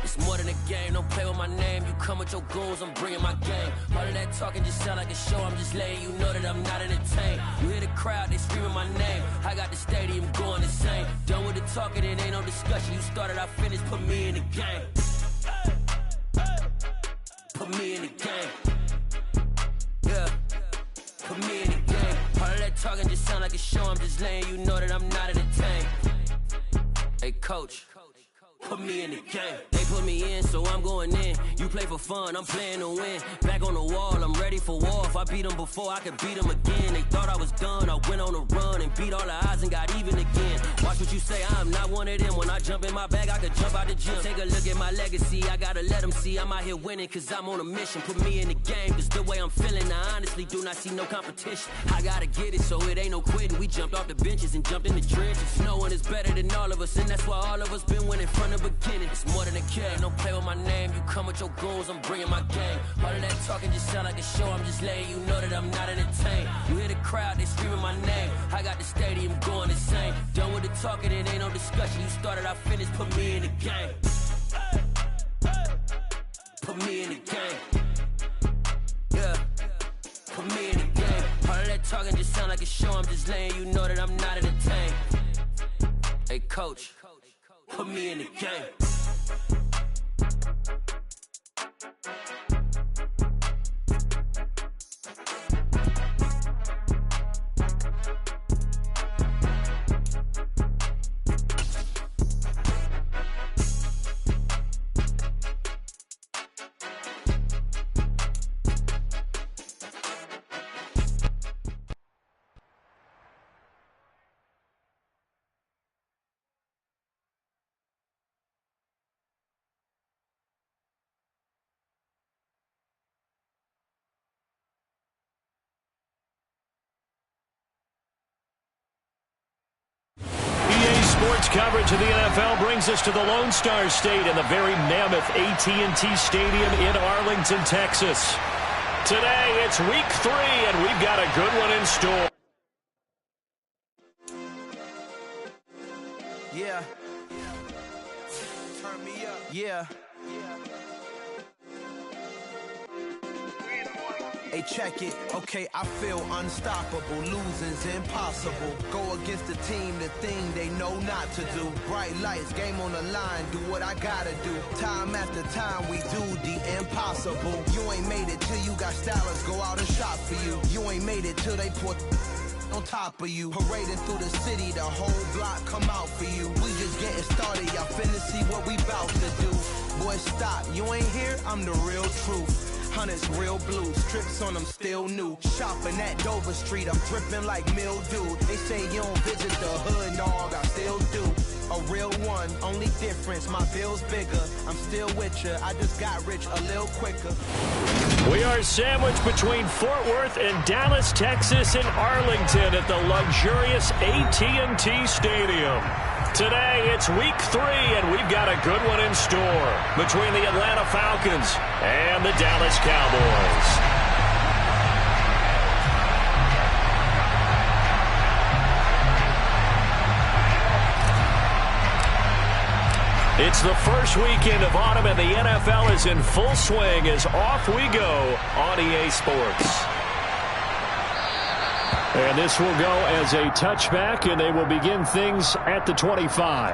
It's more than a game, don't play with my name. You come with your goons, I'm bringing my game. All of that talking just sound like a show, I'm just letting you know that I'm not entertained. You hear the crowd, they screaming my name. I got the stadium going insane. Done with the talking, it ain't no discussion. You started, I finished, put me in the game. Put me in the game. Yeah, put me in the game. All of that talking just sound like a show, I'm just letting you know that I'm not entertained. Hey coach, put me in the game. They put me in, so I'm going in. You play for fun, I'm playing to win. Back on the wall, I'm ready for war. If I beat them before, I could beat them again. They thought I was done, I went on a run and beat all the odds and got even again. Watch what you say, I'm not one of them. When I jump in my bag, I could jump out the gym. Take a look at my legacy, I gotta let them see I'm out here winning, cause I'm on a mission. Put me in the game, cause the way I'm feeling, I honestly do not see no competition. I gotta get it, so it ain't no quitting. We jumped off the benches and jumped in the trenches. No one is better than all of us, and that's why all of us been winning from the beginning. It's more than a game, don't play with my name. You come with your goons, I'm bringing my game. All of that talking just sound like a show, I'm just letting you know that I'm not entertained. You hear the crowd, they screaming my name. I got the stadium going insane. Done with the talking, it ain't no discussion. You started, I finished, put me in the game. Put me in the game. Yeah, put me in the game. All of that talking just sound like a show, I'm just letting you know that I'm not entertained. Hey coach, put me in the game. Sports coverage of the NFL brings us to the Lone Star State in the very mammoth AT&T Stadium in Arlington, Texas. Today, it's week 3, and we've got a good one in store. Yeah. Turn me up. Yeah. Hey, check it. Okay, I feel unstoppable. Losing's impossible. Go against the team, the thing they know not to do. Bright lights, game on the line, do what I gotta do. Time after time, we do the impossible. You ain't made it till you got stylists go out and shop for you. You ain't made it till they put on top of you. Parading through the city, the whole block come out for you. We just getting started, y'all finna see what we bout to do. Boy, stop, you ain't here, I'm the real truth. Hunters, real blues, strips on them still new. Shopping at Dover Street, I'm dripping like mildew. They say you don't visit the hood, dog, I still do. A real one, only difference, my bill's bigger. I'm still with ya, I just got rich a little quicker. We are sandwiched between Fort Worth and Dallas, Texas, and Arlington at the luxurious AT&T Stadium. Today, it's week 3, and we've got a good one in store between the Atlanta Falcons and the Dallas Cowboys. It's the first weekend of autumn, and the NFL is in full swing as off we go on EA Sports. And this will go as a touchback, and they will begin things at the 25.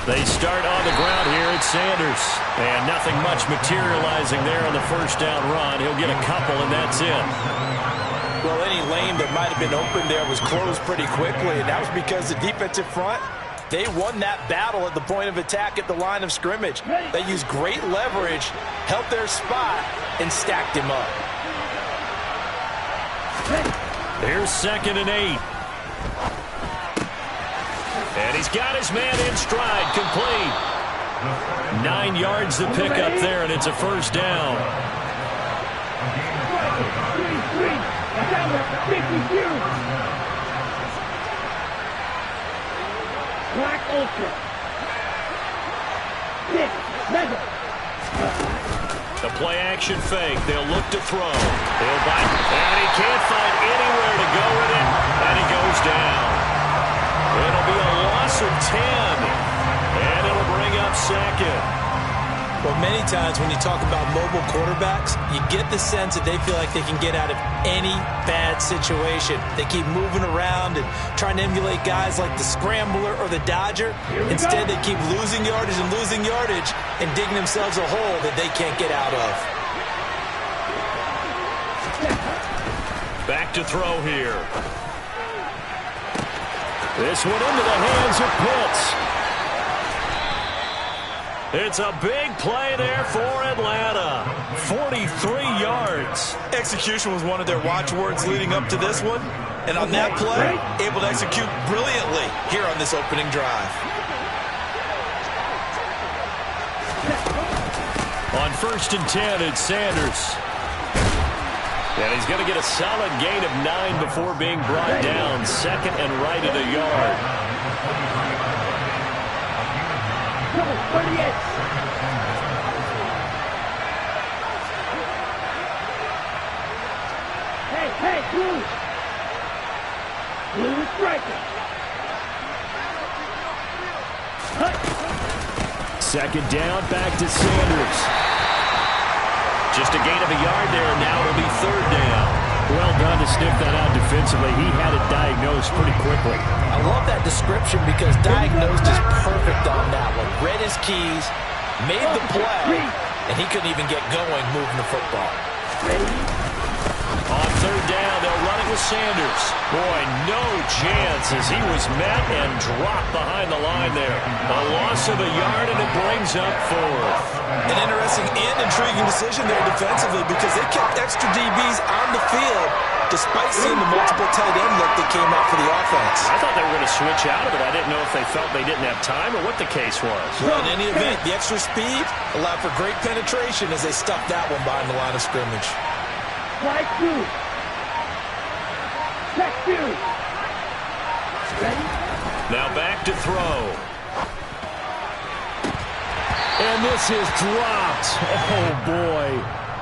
They start on the ground here at Sanders. And nothing much materializing there on the first down run. He'll get a couple, and that's it. Well, any lane that might have been open there was closed pretty quickly, and that was because the defensive front, they won that battle at the point of attack at the line of scrimmage. They used great leverage, held their spot, and stacked him up. Here's 2nd and 8. And he's got his man in stride, complete. 9 yards to pick up there, and it's a first down. Black Ultra. The play-action fake. They'll look to throw. He'll bite, and he can't find anywhere to go with it, and he goes down. It'll be a loss of 10, and it'll bring up second. Well, many times when you talk about mobile quarterbacks, you get the sense that they feel like they can get out of any bad situation. They keep moving around and trying to emulate guys like the Scrambler or the Dodger. Instead, they keep losing yardage and digging themselves a hole that they can't get out of. Back to throw here. This one into the hands of Pitts. It's a big play there for Atlanta. 43 yards. Execution was one of their watchwords leading up to this one. And on that play, able to execute brilliantly here on this opening drive. On 1st and 10, it's Sanders. And he's going to get a solid gain of 9 before being brought down. 2nd and right at a yard. 38. Hey, Blue. Blue striker. 2nd down, back to Sanders. Just a gain of a yard there, and now it'll be 3rd down. Well done to sniff that out defensively. He had it diagnosed pretty quickly. I love that description because diagnosed is perfect on that one. Read his keys, made the play, and he couldn't even get going moving the football. On 3rd down, they'll run it with Sanders. Boy, no chance as he was met and dropped behind the line there. A loss of a yard, and it brings up 4th. An interesting and intriguing decision there defensively because they kept extra DBs on the field despite seeing the multiple tight end look that came out for the offense. I thought they were going to switch out of it. I didn't know if they felt they didn't have time or what the case was. Well, in any event, the extra speed allowed for great penetration as they stuffed that one behind the line of scrimmage. Strike 2. Check 2. Ready? Now back to throw. And this is dropped. Oh, boy.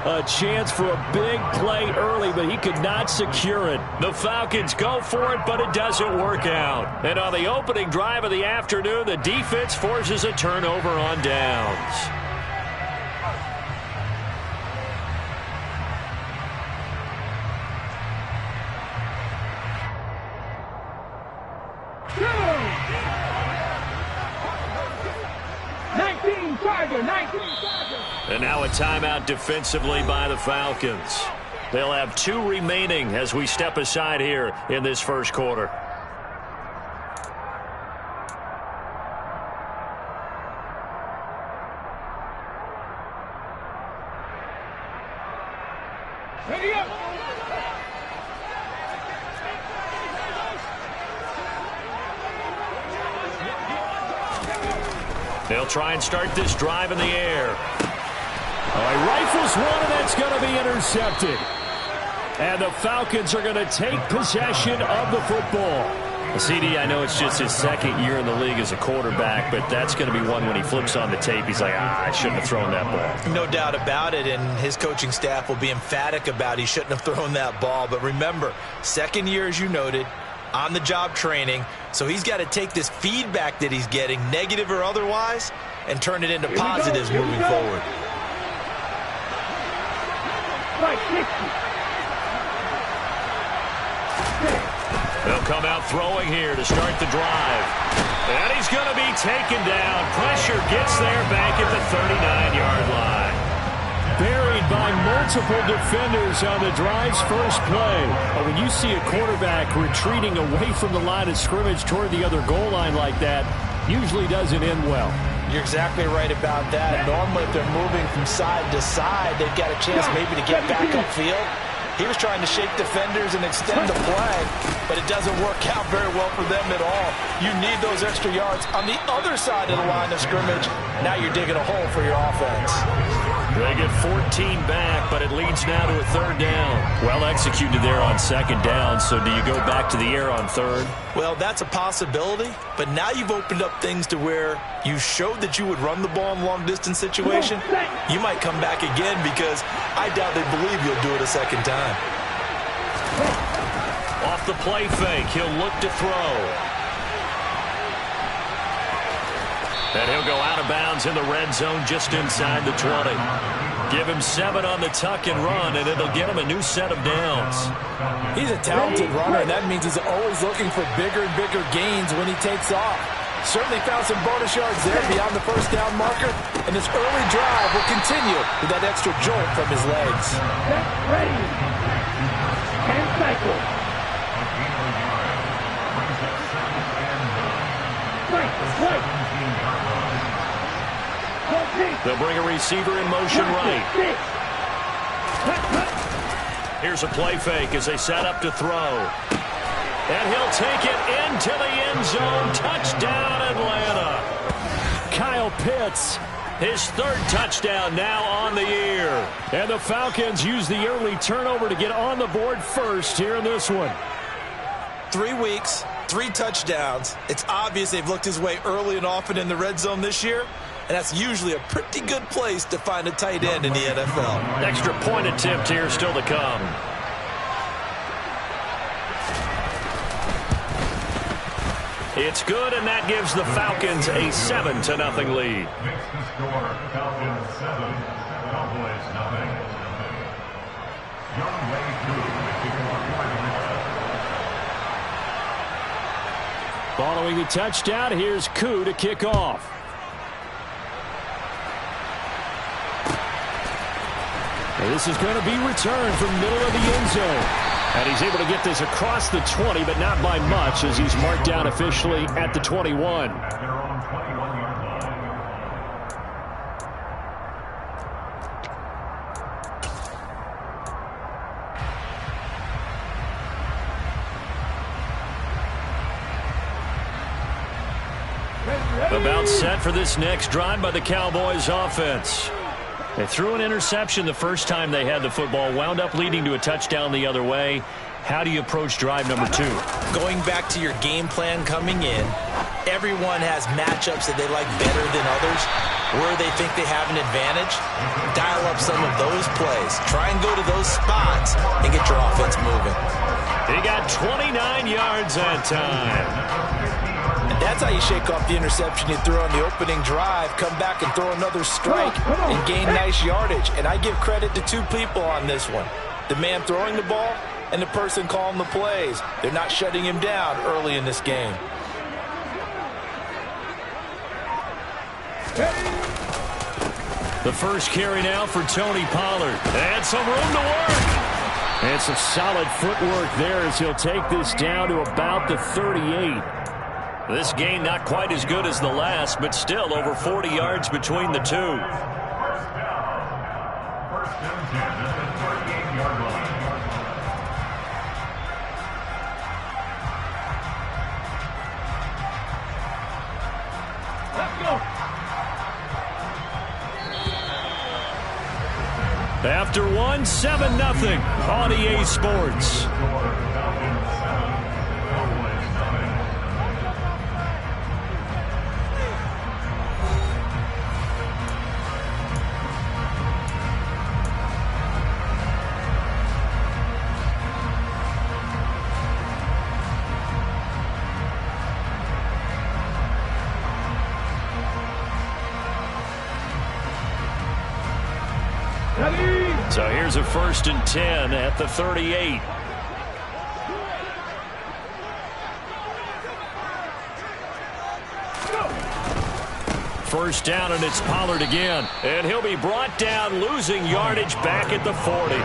A chance for a big play early, but he could not secure it. The Falcons go for it, but it doesn't work out. And on the opening drive of the afternoon, the defense forces a turnover on downs. And now a timeout defensively by the Falcons. They'll have 2 remaining as we step aside here in this first quarter. Ready up. They'll try and start this drive in the air. Oh, he rifles one, and that's going to be intercepted. And the Falcons are going to take possession of the football. CD, I know it's just his 2nd year in the league as a quarterback, but that's going to be one when he flips on the tape, he's like, I shouldn't have thrown that ball. No doubt about it, and his coaching staff will be emphatic about he shouldn't have thrown that ball. But remember, 2nd year, as you noted, on-the-job training, so he's got to take this feedback that he's getting, negative or otherwise, and turn it into positives moving forward. Strike 60. They'll come out throwing here to start the drive. And he's going to be taken down. Pressure gets there back at the 39-yard line. Buried by multiple defenders on the drive's first play. But when you see a quarterback retreating away from the line of scrimmage toward the other goal line like that, usually doesn't end well. You're exactly right about that. Normally, if they're moving from side to side, they've got a chance maybe to get back upfield. He was trying to shake defenders and extend the play, but it doesn't work out very well for them at all. You need those extra yards on the other side of the line of scrimmage. Now you're digging a hole for your offense. They get 14 back, but it leads now to a third down. Well executed there on second down, so do you go back to the air on third? Well, that's a possibility, but now you've opened up things to where you showed that you would run the ball in a long-distance situation. You might come back again because I doubt they believe you'll do it a second time. Off the play fake, he'll look to throw. And he'll go out of bounds in the red zone just inside the 20. Give him 7 on the tuck and run, and it'll get him a new set of downs. He's a talented runner, and that means he's always looking for bigger and bigger gains when he takes off. Certainly found some bonus yards there beyond the first down marker, and this early drive will continue with that extra jolt from his legs. Ready. And cycle. Right. They'll bring a receiver in motion right. Here's a play fake as they set up to throw. And he'll take it into the end zone. Touchdown, Atlanta. Kyle Pitts, his third touchdown now on the year. And the Falcons use the early turnover to get on the board first here in this one. 3 weeks, 3 touchdowns. It's obvious they've looked his way early and often in the red zone this year. And that's usually a pretty good place to find a tight end in the NFL. Extra point attempt here still to come. It's good, and that gives the Falcons a 7-0 lead. Following the touchdown, here's Koo to kick off. And this is going to be returned from middle of the end zone. And he's able to get this across the 20, but not by much, as he's marked down officially at the 21. About set for this next drive by the Cowboys offense. They threw an interception the first time they had the football, wound up leading to a touchdown the other way. How do you approach drive number 2? Going back to your game plan coming in, everyone has matchups that they like better than others, where they think they have an advantage. Dial up some of those plays. Try and go to those spots and get your offense moving. He got 29 yards that time. And that's how you shake off the interception you threw on the opening drive, come back and throw another strike and gain nice yardage. And I give credit to 2 people on this one. The man throwing the ball and the person calling the plays. They're not shutting him down early in this game. The first carry now for Tony Pollard. And some room to work. And some solid footwork there as he'll take this down to about the 38. This gain not quite as good as the last, but still over 40 yards between the 2. Let's go. After one, 7-0 on EA Sports. So here's a 1st and 10 at the 38. first down, and it's Pollard again. And he'll be brought down, losing yardage back at the 40.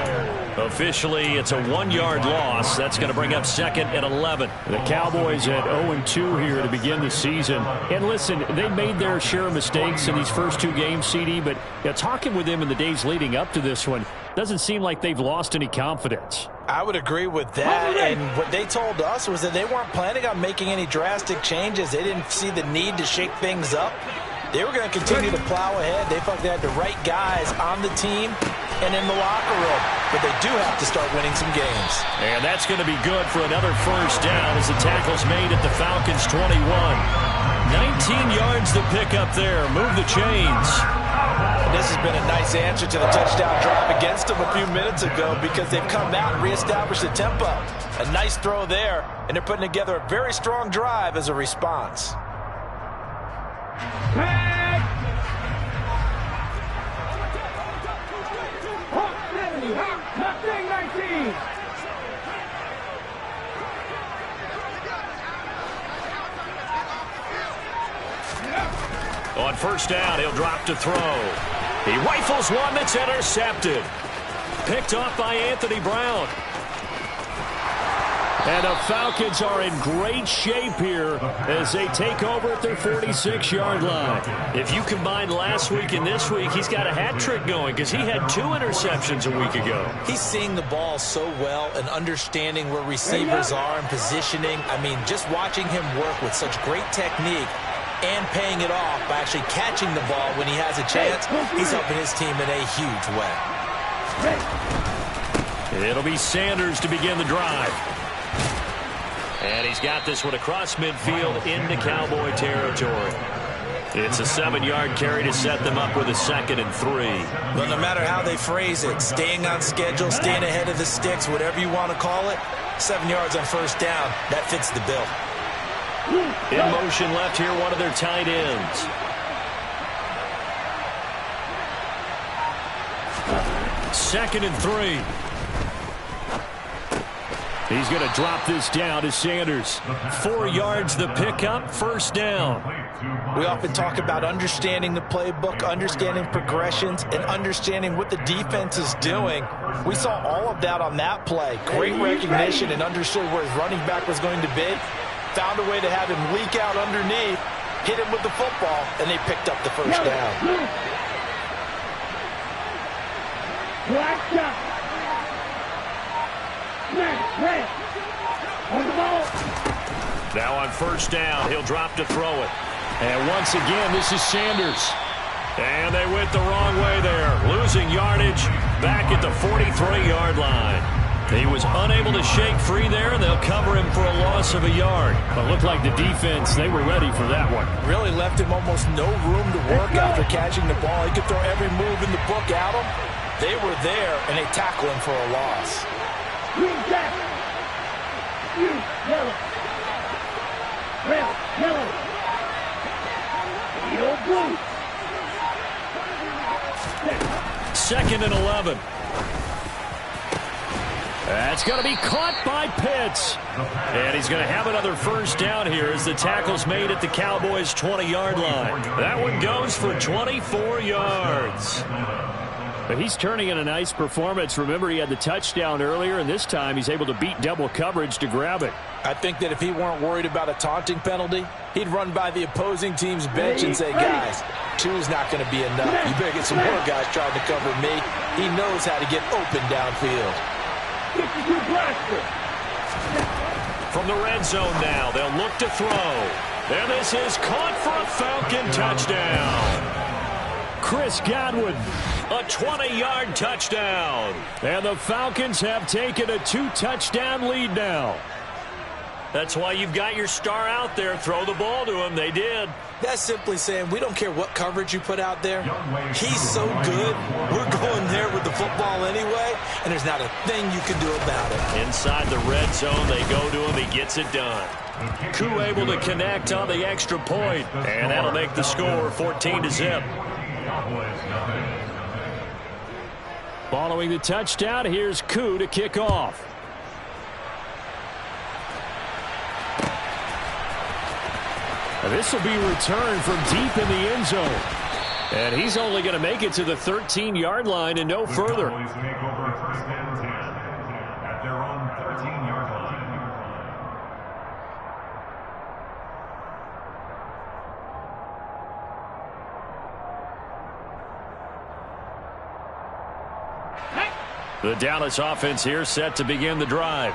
Officially, it's a 1-yard loss. That's going to bring up 2nd and 11. The Cowboys at 0-2 here to begin the season. And listen, they made their share of mistakes in these first 2 games, CD, but talking with them in the days leading up to this one, doesn't seem like they've lost any confidence. I would agree with that, and what they told us was that they weren't planning on making any drastic changes. They didn't see the need to shake things up. They were going to continue to plow ahead. They felt they had the right guys on the team and in the locker room, but they do have to start winning some games. And that's going to be good for another first down as the tackle's made at the Falcons' 21. 19 yards to pick up there. Move the chains. And this has been a nice answer to the touchdown drive against them a few minutes ago because they've come out and reestablished the tempo. A nice throw there, and they're putting together a very strong drive as a response. On first down, he'll drop to throw. He rifles one that's intercepted. Picked off by Anthony Brown. And the Falcons are in great shape here as they take over at their 46-yard line. If you combine last week and this week, he's got a hat trick going because he had 2 interceptions a week ago. He's seeing the ball so well and understanding where receivers are and positioning. I mean, just watching him work with such great technique and paying it off by actually catching the ball when he has a chance, he's helping his team in a huge way. It'll be Sanders to begin the drive. And he's got this one across midfield into Cowboy territory. It's a 7-yard carry to set them up with a 2nd and 3. But no matter how they phrase it, staying on schedule, staying ahead of the sticks, whatever you want to call it, 7 yards on first down, that fits the bill. In motion left here, one of their tight ends. Second and 3. He's going to drop this down to Sanders. 4 yards the pickup, first down. We often talk about understanding the playbook, understanding progressions, and understanding what the defense is doing. We saw all of that on that play. Great recognition and understood where his running back was going to be. Found a way to have him leak out underneath, hit him with the football, and they picked up the first down. Now on first down, he'll drop to throw it. And once again, this is Sanders. And they went the wrong way there, losing yardage back at the 43-yard line. He was unable to shake free there, and they'll cover him for a loss of a yard. But it looked like the defense, they were ready for that one. Really left him almost no room to work after catching the ball. He could throw every move in the book at him. They were there, and they tackle him for a loss. Second and 11. That's going to be caught by Pitts. And he's going to have another first down here as the tackle's made at the Cowboys' 20-yard line. That one goes for 24 yards. But he's turning in a nice performance. Remember, he had the touchdown earlier, and this time he's able to beat double coverage to grab it. I think that if he weren't worried about a taunting penalty, he'd run by the opposing team's bench and say, guys, 2 is not going to be enough. You better get some more guys trying to cover me. He knows how to get open downfield. From the red zone now, they'll look to throw. And this is caught for a Falcon touchdown. Chris Godwin, a 20-yard touchdown. And the Falcons have taken a 2-touchdown lead now. That's why you've got your star out there. Throw the ball to him. They did. That's simply saying we don't care what coverage you put out there. He's so good. We're going there with the football anyway, and there's not a thing you can do about it. Inside the red zone, they go to him. He gets it done. Koo able to connect on the extra point, and that'll make the score 14-0. Following the touchdown, here's Koo to kick off. And this will be returned from deep in the end zone. And he's only going to make it to the 13-yard line and no further. The Dallas offense here set to begin the drive.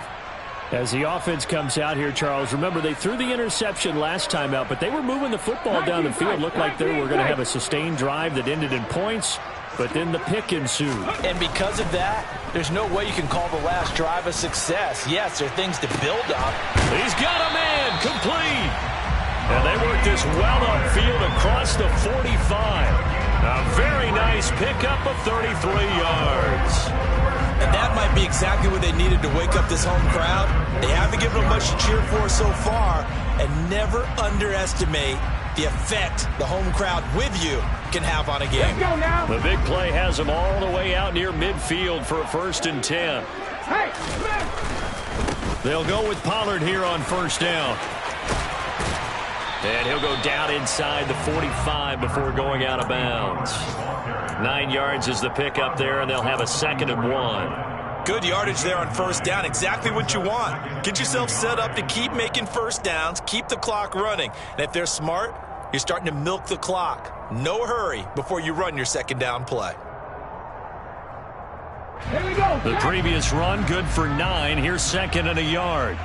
As the offense comes out here, Charles, remember they threw the interception last time out, but they were moving the football down the field. Looked like they were going to have a sustained drive that ended in points, but then the pick ensued. And because of that, there's no way you can call the last drive a success. Yes, there are things to build up. He's got a man complete. And they work this well upfield across the 45. A very nice pickup of 33 yards. And that might be exactly what they needed to wake up this home crowd. They haven't given them much to cheer for so far. And never underestimate the effect the home crowd with you can have on a game. Let's go now. The big play has them all the way out near midfield for a 1st and 10. Hey, Smith. They'll go with Pollard here on 1st down. And he'll go down inside the 45 before going out of bounds. 9 yards is the pickup there, and they'll have a 2nd and 1. Good yardage there on 1st down. Exactly what you want. Get yourself set up to keep making 1st downs, keep the clock running. And if they're smart, you're starting to milk the clock. No hurry before you run your 2nd down play. Here we go. The previous run, good for 9. Here's 2nd and a yard.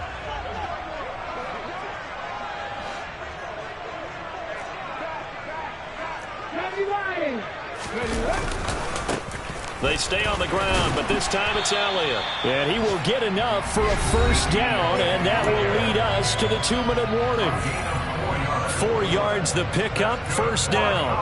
They stay on the ground, but this time it's Elliott. And he will get enough for a 1st down, and that will lead us to the 2-minute warning. 4 yards the pickup, 1st down.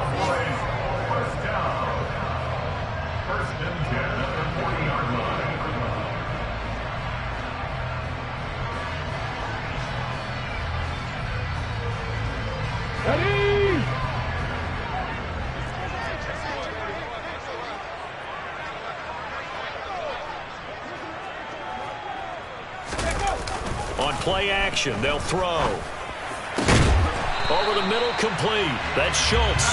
Play action. They'll throw. Over the middle, complete. That's Schultz.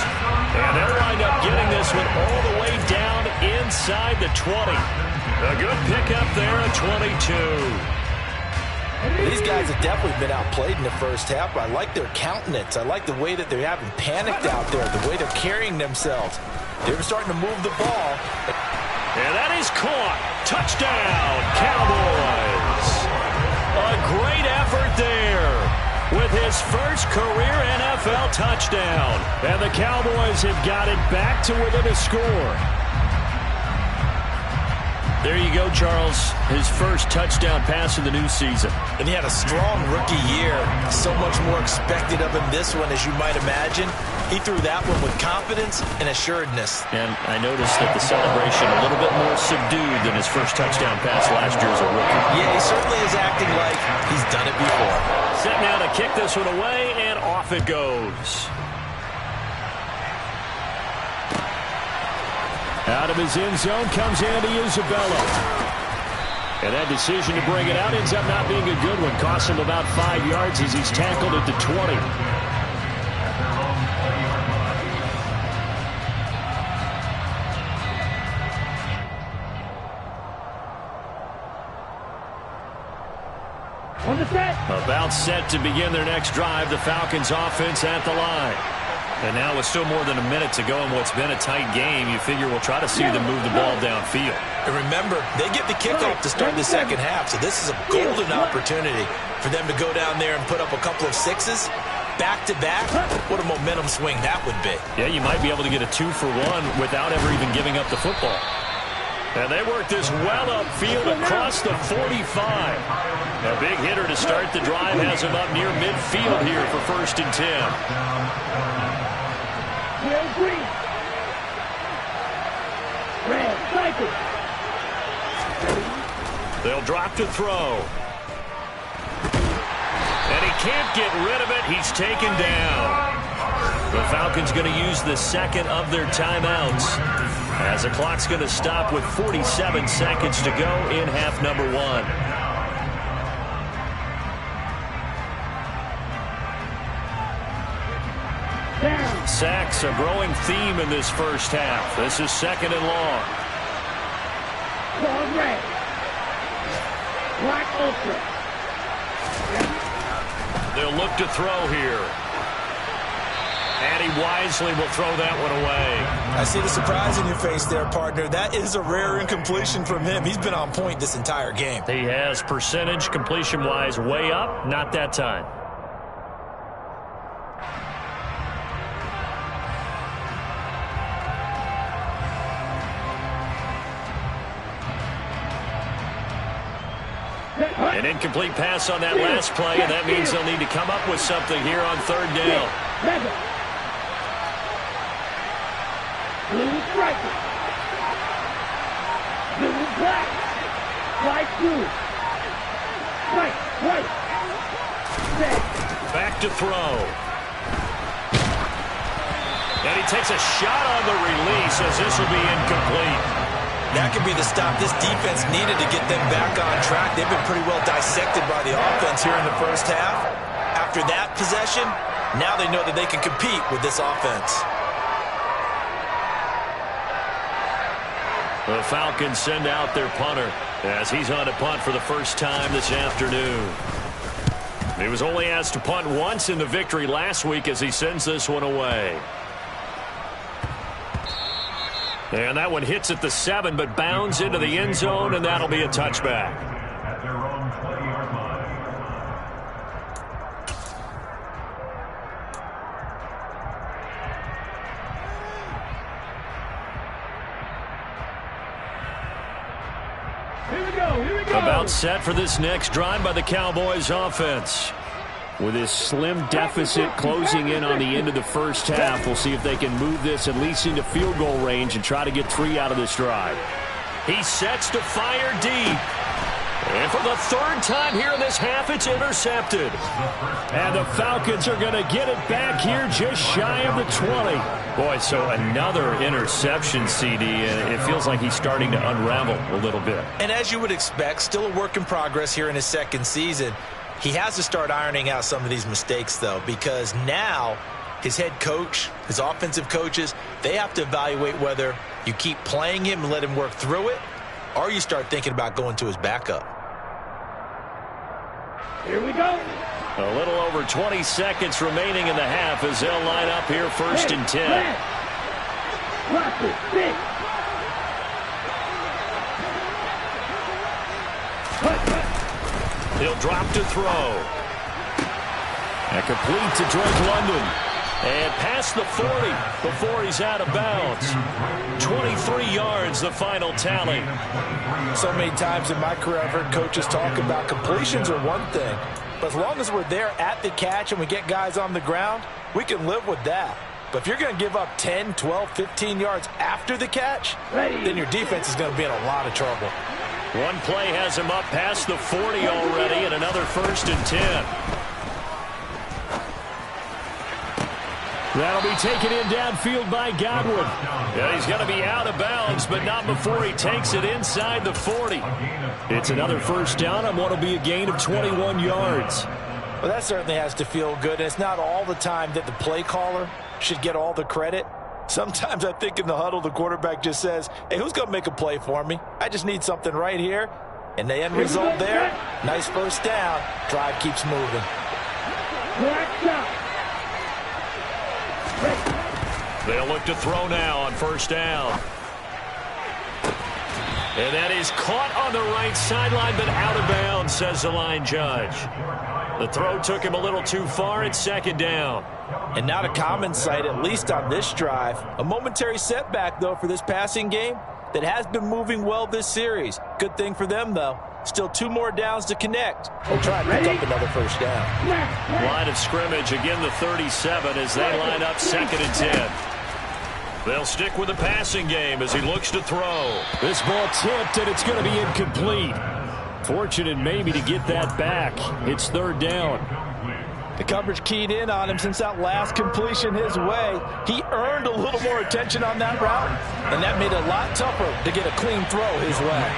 And they'll wind up getting this one all the way down inside the 20. A good pickup there at 22. These guys have definitely been outplayed in the 1st half, but I like their countenance. I like the way that they haven't panicked out there, the way they're carrying themselves. They're starting to move the ball. And that is caught. Touchdown, Cowboys. A great effort there with his first career NFL touchdown. And the Cowboys have got it back to within a score. There you go, Charles. His first touchdown pass of the new season. And he had a strong rookie year. So much more expected of him this one, as you might imagine. He threw that one with confidence and assuredness. And I noticed that the celebration a little bit more subdued than his first touchdown pass last year as a rookie. Yeah, he certainly is acting like he's done it before. Set now to kick this one away, and off it goes. Out of his end zone comes Andy Isabella. And that decision to bring it out ends up not being a good one. Costs him about 5 yards as he's tackled at the 20. About set to begin their next drive. The Falcons offense at the line. And now with still more than a minute to go in what's been a tight game, you figure we'll try to see them move the ball downfield. And remember, they get the kickoff to start the 2nd half, so this is a golden opportunity for them to go down there and put up a couple of 6s. Back-to-back, what a momentum swing that would be. Yeah, you might be able to get a 2-for-1 without ever even giving up the football. And they work this well upfield across the 45. A big hitter to start the drive has him up near midfield here for 1st and 10. They'll drop to throw. And he can't get rid of it. He's taken down. The Falcons going to use the 2nd of their timeouts, as the clock's going to stop with 47 seconds to go in half number 1. sacks, a growing theme in this first half. This is 2nd and long. Ball red. Black ultra. They'll look to throw here. And he wisely will throw that one away. I see the surprise in your face there, partner. That is a rare incompletion from him. He's been on point this entire game. He has percentage completion-wise way up. Not that time. An incomplete pass on that last play, and that means they'll need to come up with something here on 3rd down. Blue striker. Blue black. White blue. White, white. Red. Back to throw. And he takes a shot on the release as this will be incomplete. That could be the stop this defense needed to get them back on track. They've been pretty well dissected by the offense here in the first half. After that possession, now they know that they can compete with this offense. The Falcons send out their punter as he's on to punt for the first time this afternoon. He was only asked to punt once in the victory last week as he sends this one away. And that one hits at the 7, but bounds into the end zone, and that'll be a touchback. At their own 20-yard line. Here we go, here we go. About set for this next drive by the Cowboys offense. With his slim deficit closing in on the end of the first half, we'll see if they can move this at least into field goal range and try to get 3 out of this drive. He sets to fire deep. And for the 3rd time here in this half, it's intercepted. And the Falcons are going to get it back here just shy of the 20. Boy, so another interception, CD, and it feels like he's starting to unravel a little bit. And as you would expect, still a work in progress here in his 2nd season. He has to start ironing out some of these mistakes, though, because now his head coach, his offensive coaches, they have to evaluate whether you keep playing him and let him work through it, or you start thinking about going to his backup. Here we go. A little over 20 seconds remaining in the half as they'll line up here 1st and 10. Watch it, stick. He'll drop to throw. And complete to Drake London. And past the 40 before he's out of bounds. 23 yards, the final tally. So many times in my career I've heard coaches talk about completions are one thing, but as long as we're there at the catch and we get guys on the ground, we can live with that. But if you're going to give up 10, 12, 15 yards after the catch, then your defense is going to be in a lot of trouble. One play has him up past the 40 already, and another 1st and 10. That'll be taken in downfield by Godwin. Yeah, he's going to be out of bounds, but not before he takes it inside the 40. It's another 1st down on what will be a gain of 21 yards. Well, that certainly has to feel good. It's not all the time that the play caller should get all the credit. Sometimes I think in the huddle, the quarterback just says, hey, who's going to make a play for me? I just need something right here. And the end result there, nice 1st down. Drive keeps moving. They'll look to throw now on 1st down. And that is caught on the right sideline, but out of bounds, says the line judge. The throw took him a little too far. It's 2nd down. And not a common sight, at least on this drive. A momentary setback, though, for this passing game that has been moving well this series. Good thing for them, though. Still 2 more downs to connect. They'll try and pick up another 1st down. Line of scrimmage, again the 37 as they line up 2nd and 10. They'll stick with the passing game as he looks to throw. This ball tipped, and it's going to be incomplete. Fortunate maybe to get that back. It's 3rd down. The coverage keyed in on him since that last completion his way. He earned a little more attention on that route, and that made it a lot tougher to get a clean throw his way.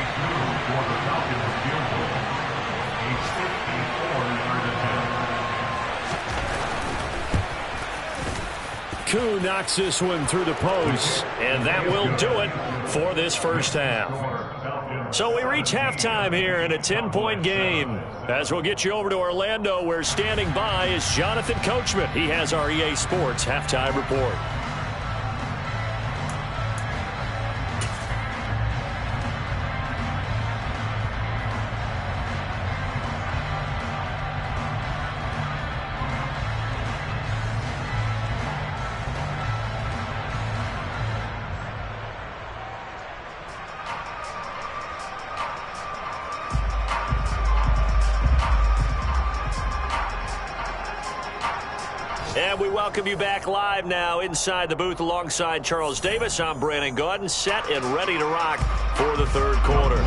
Koo knocks this one through the post, and that will do it for this first half. So we reach halftime here in a 10-point game. As we'll get you over to Orlando, where standing by is Jonathan Coachman. He has our EA Sports halftime report. And we welcome you back live now inside the booth alongside Charles Davis. I'm Brandon Gaudin, set and ready to rock for the third quarter.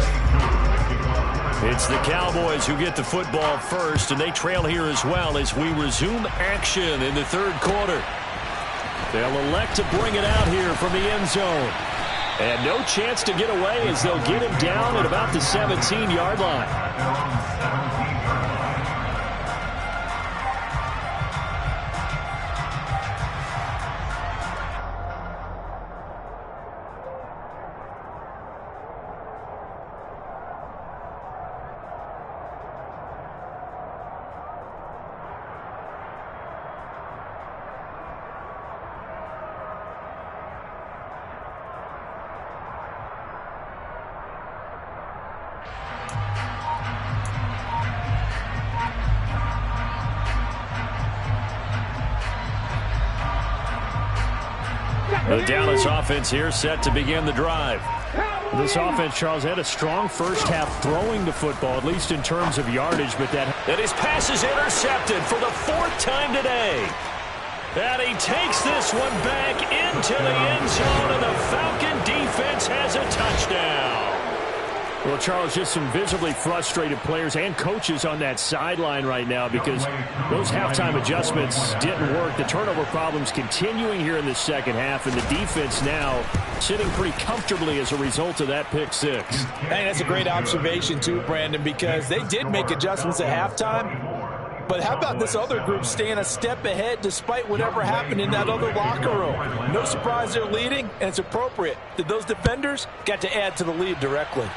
It's the Cowboys who get the football first, and they trail here as well as we resume action in the third quarter. They'll elect to bring it out here from the end zone. And no chance to get away as they'll get him down at about the 17-yard line. The Dallas offense here set to begin the drive. This offense, Charles, had a strong first half throwing the football, at least in terms of yardage, but that his pass is intercepted for the fourth time today. And he takes this one back into the end zone, and the Falcon defense has a touchdown. Well, Charles, just some visibly frustrated players and coaches on that sideline right now because those halftime adjustments didn't work. The turnover problems continuing here in the second half, and the defense now sitting pretty comfortably as a result of that pick six. Hey, that's a great observation too, Brandon, because they did make adjustments at halftime. But how about this other group staying a step ahead despite whatever happened in that other locker room? No surprise they're leading, and it's appropriate that those defenders got to add to the lead directly.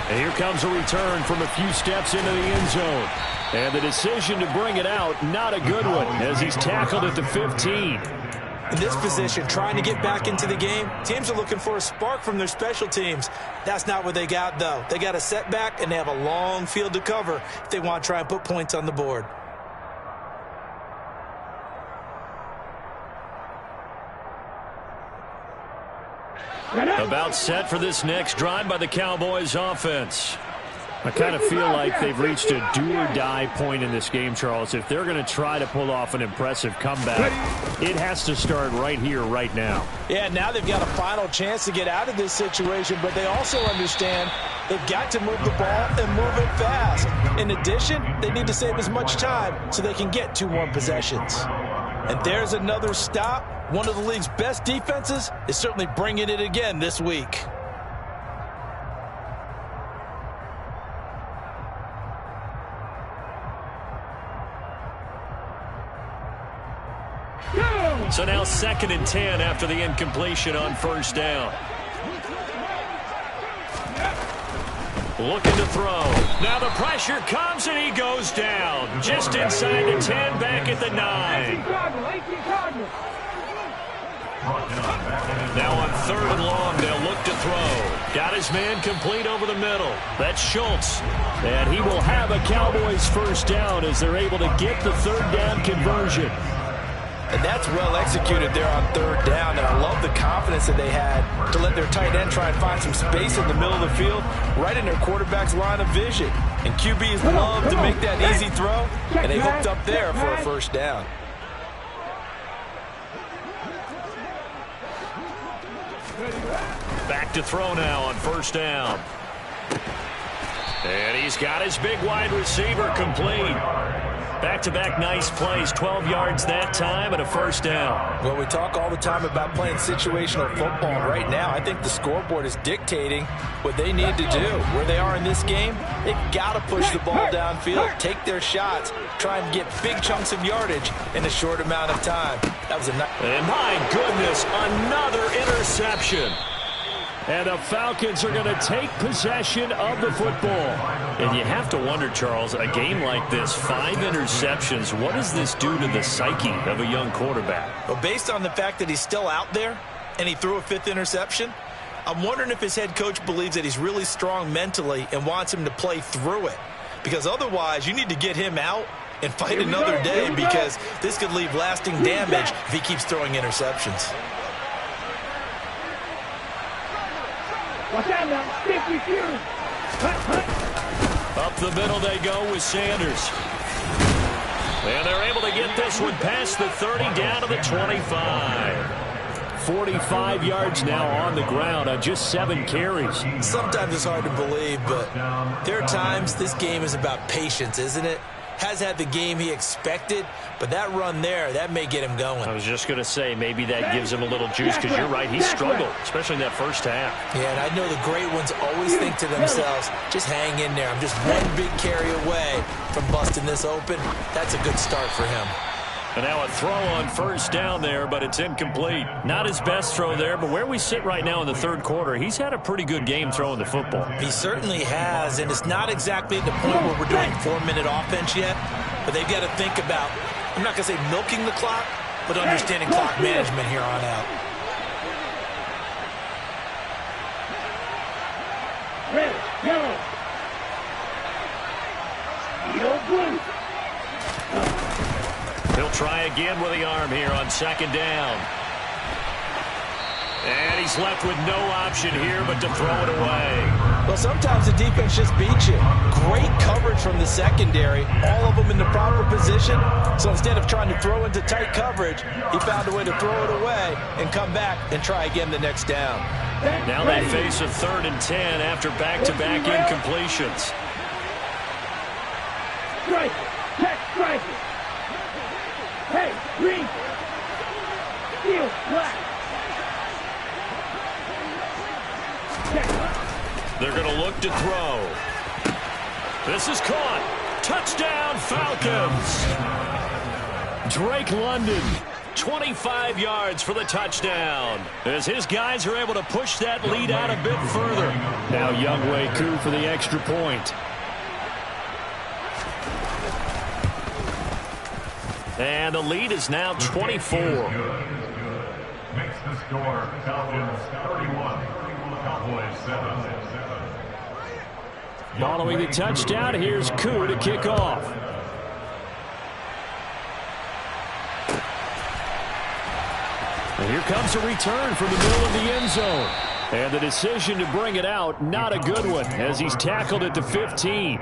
And here comes a return from a few steps into the end zone. And the decision to bring it out, not a good one, as he's tackled at the 15. In this position, trying to get back into the game, teams are looking for a spark from their special teams. That's not what they got, though. They got a setback, and they have a long field to cover if they want to try and put points on the board. About set for this next drive by the Cowboys offense. I kind of feel like they've reached a do-or-die point in this game, Charles. If they're going to try to pull off an impressive comeback, it has to start right here, right now. Yeah, now they've got a final chance to get out of this situation, but they also understand they've got to move the ball and move it fast. In addition, they need to save as much time so they can get 2 more possessions. And there's another stop. One of the league's best defenses is certainly bringing it again this week. So now 2nd and 10 after the incompletion on first down. Looking to throw. Now the pressure comes and he goes down. Just inside the 10, back at the 9. Now on 3rd and long, they'll look to throw. Got his man complete over the middle. That's Schultz. And he will have a Cowboys first down as they're able to get the 3rd down conversion. And that's well executed there on 3rd down. And I love the confidence that they had to let their tight end try and find some space in the middle of the field, right in their quarterback's line of vision. And QBs love to make that easy throw, and they hooked up there for a first down. Back to throw now on first down. And he's got his big wide receiver complete. Back-to-back nice plays, 12 yards that time and a first down. Well, we talk all the time about playing situational football. Right now, I think the scoreboard is dictating what they need to do. Where they are in this game, they've got to push the ball downfield, take their shots, try and get big chunks of yardage in a short amount of time. That was a nice... And my goodness, another interception. And the Falcons are going to take possession of the football. And you have to wonder, Charles, a game like this, 5 interceptions, what does this do to the psyche of a young quarterback? Well, based on the fact that he's still out there and he threw a 5th interception, I'm wondering if his head coach believes that he's really strong mentally and wants him to play through it. Because otherwise, you need to get him out and fight another day, because this could leave lasting damage if he keeps throwing interceptions. Watch out now. Stick with you. Up the middle they go with Sanders. And they're able to get this one past the 30 down to the 25. 45 yards now on the ground on just 7 carries. Sometimes it's hard to believe, but there are times this game is about patience, isn't it? Has had the game he expected, but that run there, that may get him going. I was just going to say, maybe that gives him a little juice, because you're right, he struggled, especially in that first half. Yeah, and I know the great ones always think to themselves, just hang in there. I'm just one big carry away from busting this open. That's a good start for him. And now a throw on first down there, but it's incomplete. Not his best throw there, but where we sit right now in the third quarter, he's had a pretty good game throwing the football. He certainly has, and it's not exactly at the point where we're doing 4-minute offense yet, but they've got to think about, I'm not going to say milking the clock, but understanding clock management here on out. Red, yellow. Yellow, blue. He'll try again with the arm here on second down. And he's left with no option here but to throw it away. Well, sometimes the defense just beats you. Great coverage from the secondary, all of them in the proper position. So instead of trying to throw into tight coverage, he found a way to throw it away and come back and try again the next down. Now they face a 3rd and 10 after back-to-back incompletions. Strike. Check, strike. Hey, green. Steel, black. They're going to look to throw. This is caught. Touchdown, Falcons. Drake London, 25 yards for the touchdown, as his guys are able to push that lead out a bit further. Now Younghoe Koo for the extra point. And the lead is now 24. Makes the score Falcons 31, Cowboys 7. Following the touchdown, here's Koo to kick off. And here comes a return from the middle of the end zone. And the decision to bring it out, not a good one, as he's tackled at the 15.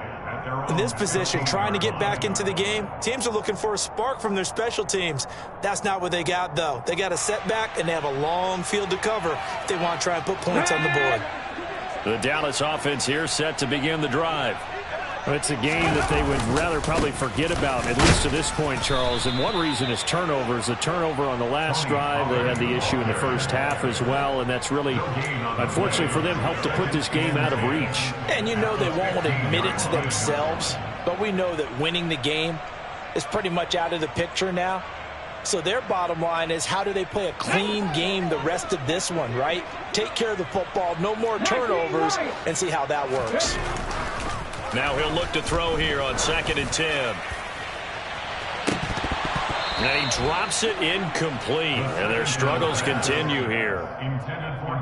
In this position, trying to get back into the game, teams are looking for a spark from their special teams. That's not what they got, though. They got a setback, and they have a long field to cover if they want to try and put points on the board. The Dallas offense here set to begin the drive. It's a game that they would rather probably forget about, at least to this point, Charles. And one reason is turnovers. The turnover on the last drive, they had the issue in the first half as well, and that's really, unfortunately for them, helped to put this game out of reach. And you know they won't admit it to themselves, but we know that winning the game is pretty much out of the picture now. So their bottom line is, how do they play a clean game the rest of this one, right? Take care of the football, no more turnovers, and see how that works. Now he'll look to throw here on 2nd and 10. And he drops it incomplete. And their struggles continue here.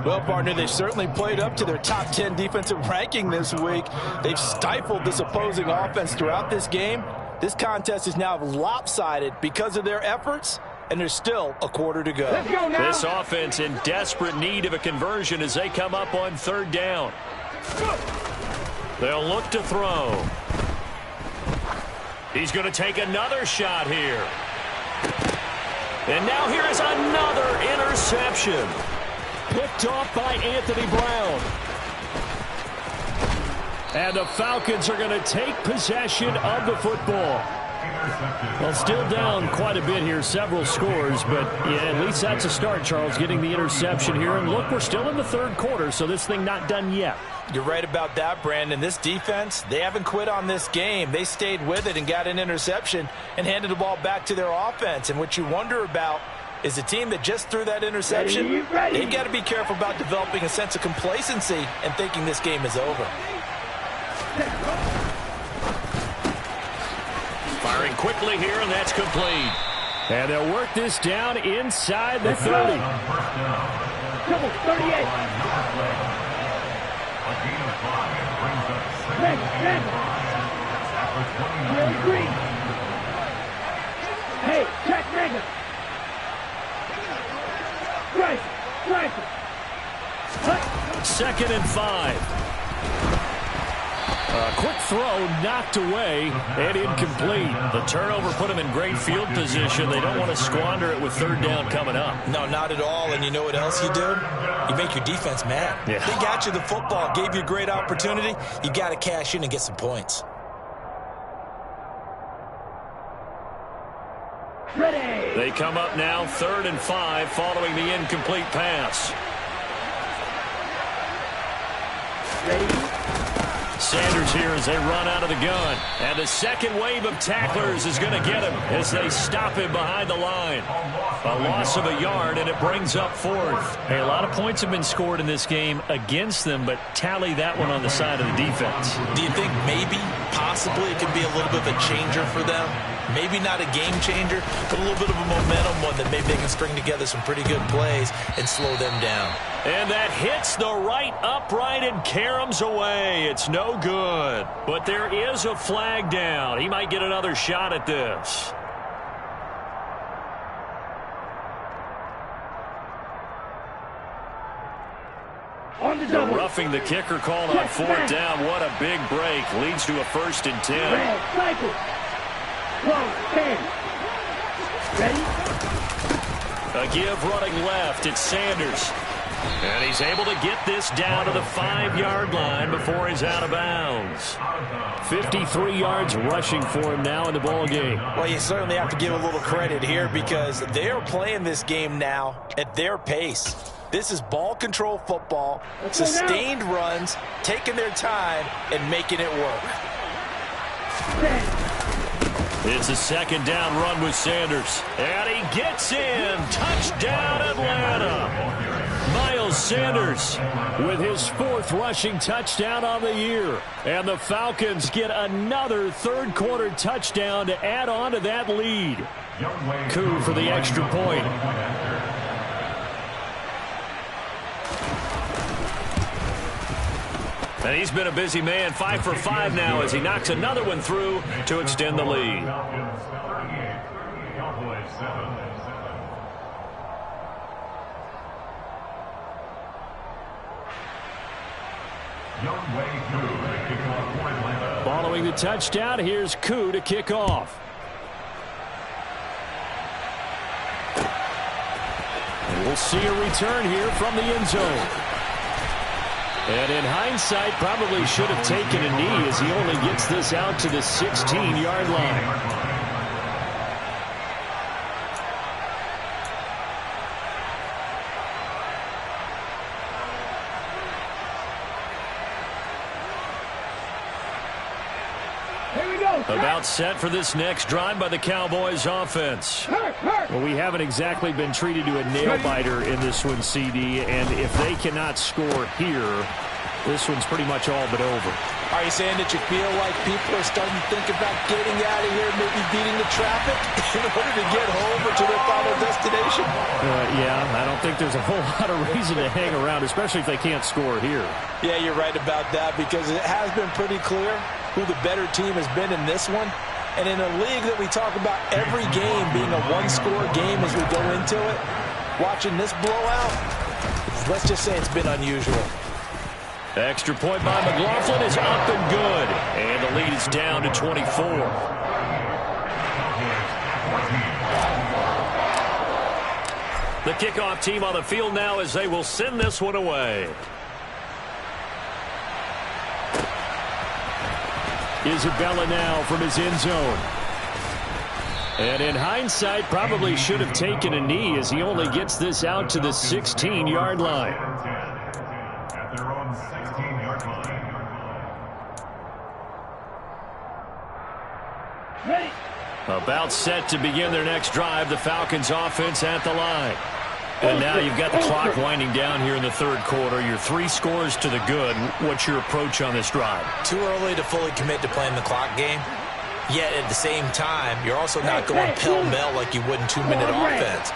Well, partner, they've certainly played up to their top 10 defensive ranking this week. They've stifled this opposing offense throughout this game. This contest is now lopsided because of their efforts, and there's still a quarter to go. Let's go now. This offense in desperate need of a conversion as they come up on 3rd down. They'll look to throw. He's going to take another shot here. And now here is another interception. Picked off by Anthony Brown. And the Falcons are going to take possession of the football. Well, still down quite a bit here, several scores, but yeah, at least that's a start, Charles, getting the interception here. And look, we're still in the third quarter, so this thing not done yet. You're right about that, Brandon. This defense, they haven't quit on this game. They stayed with it and got an interception and handed the ball back to their offense. And what you wonder about is a team that just threw that interception, they've got to be careful about developing a sense of complacency and thinking this game is over. Firing quickly here, and that's complete. And they'll work this down inside the 30. Double 38. Green. Hey, check Mega. Right. Second and 5. A quick throw knocked away and incomplete. The turnover put them in great field position. They don't want to squander it with third down coming up. No, not at all. And you know what else you do? You make your defense mad. Yeah. They got you the football, gave you a great opportunity. You got to cash in and get some points. Ready. They come up now 3rd and 5 following the incomplete pass. Ready. Sanders here as they run out of the gun. And the second wave of tacklers is going to get him as they stop him behind the line. A loss of a yard, and it brings up 4th. Hey, a lot of points have been scored in this game against them, but tally that one on the side of the defense. Do you think maybe, possibly, it could be a little bit of a changer for them? Maybe not a game changer, but a little bit of a momentum one that maybe they can string together some pretty good plays and slow them down. And that hits the right upright and caroms away. It's no good. But there is a flag down. He might get another shot at this. On the double. Roughing the kicker called on 4th down. What a big break. Leads to a 1st and 10. Red cycle. 10. Ready? A give running left. It's Sanders. And he's able to get this down to the 5-yard line before he's out of bounds. 53 yards rushing for him now in the ball game. Well, you certainly have to give a little credit here because they are playing this game now at their pace. This is ball control football, sustained runs, taking their time, and making it work. 10. It's a second down run with Sanders. And he gets in. Touchdown, Atlanta. Miles Sanders with his 4th rushing touchdown on the year. And the Falcons get another third-quarter touchdown to add on to that lead. Coup for the extra point. And he's been a busy man, 5 for 5 now as he knocks another one through to extend the lead. Following the touchdown, here's Koo to kick off. And we'll see a return here from the end zone. And in hindsight, probably should have taken a knee as he only gets this out to the 16-yard line. About set for this next drive by the Cowboys offense. Well, we haven't exactly been treated to a nail-biter in this one, CD, and if they cannot score here, this one's pretty much all but over. Are you saying that you feel like people are starting to think about getting out of here, maybe beating the traffic in order to get home or to their final destination? Yeah, I don't think there's a whole lot of reason to hang around, especially if they can't score here. Yeah, you're right about that because it has been pretty clear who the better team has been in this one. And in a league that we talk about every game being a one-score game as we go into it, watching this blowout, let's just say it's been unusual. Extra point by McLaughlin is up and good. And the lead is down to 24. The kickoff team on the field now as they will send this one away. Isabella now from his end zone. And in hindsight, probably should have taken a knee as he only gets this out to the 16-yard line. At their own 16-yard line. Ready. About set to begin their next drive, the Falcons offense at the line. And now you've got the clock winding down here in the third quarter. Your 3 scores to the good. What's your approach on this drive? Too early to fully commit to playing the clock game. Yet at the same time, you're also not going pell-mell like you would in 2-minute offense.